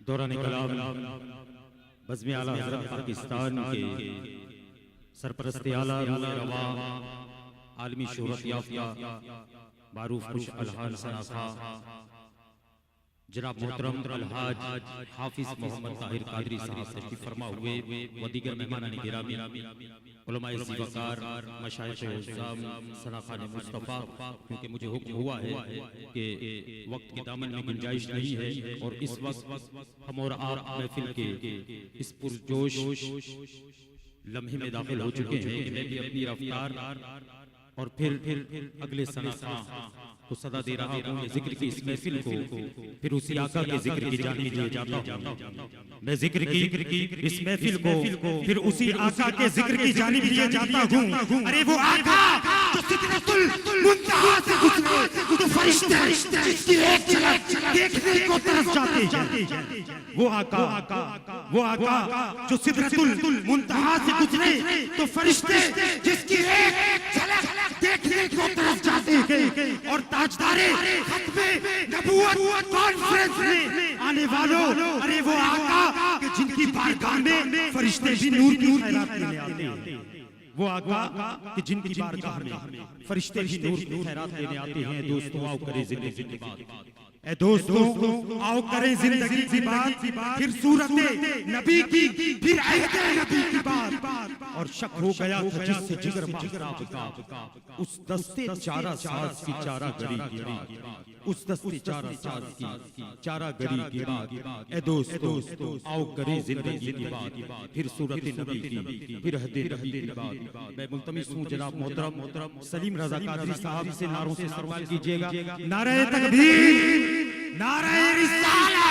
دوران کلام بزم اعلیٰ حضرت پاکستان کے سرپرست اعلیٰ روح رواں عالمی شہرت یافتہ معروف خوش الحان سناخواں جناب محترم الحاج حافظ محمد طاہر قادری صاحب تشریف فرما ہوئے و دیگر مہمانان گرامی علماء زیوکار مشائخ عظام سناخوان مصطفیٰ، کیونکہ مجھے حکم ہوا ہے کہ وقت کے دامن میں گنجائش نہیں ہے اور اس وقت ہم اور آپ محفل کے اس پرجوش لمحے میں داخل ہو چکے ہیں کہ میں بھی اپنی رفتار اور پھر اگلے سناخواں کو صدا دے رہا ہوں یہ ذکر کی اس محفل کو پھر اسی آقا کے ذکر کی جانب لے جاتا ہوں۔ میں ذکر کی اس محفل کو پھر اسی آقا کے ذکر کی جانب لے جاتا ہوں۔ ارے وہ آقا جو سدرۃ المنتہا سے گزرے تو فرشتے جس کی ایک جھلک دیکھنے کو ترس جاتے ہیں۔ وہ آقا جو سدرۃ المنتہا سے گزرے تو فرشتے جس کی ایک جھلک دیکھنے کو ترس جاتے ہیں۔ اور تاجدار ختم نبوت کانفرنس میں آنے والوں، ارے وہ آقا کہ جن کی بارگاہ میں فرشتے بھی نور کی خیرات لینے آتے ہیں۔ وہ آقا کہ جن کی بارگاہ میں فرشتے بھی نور کی خیرات لینے آتے ہیں۔ دوستو آؤ کرے زندگی کی بات، اے دوستو آؤ کریں زندگی کی بات، پھر صورت نبی کی، پھر عہد نبی کی بات۔ اور شک ہو گیا تھا جس سے جگر ماہتاب کا، اس دستے چارہ ساز کی چارہ گری کی بات، اس دستے چارہ ساز کی چارہ گری کی بات۔ اے دوستو آؤ کریں زندگی کی بات، پھر صورت نبی کی، پھر عہد نبی کی بات۔ میں ملتمس ہوں جناب محترم سلیم رضا قادری صاحب سے نعروں سے سروال کیجئے گا۔ نعرہ تکبیر، نعرہ رسالہ،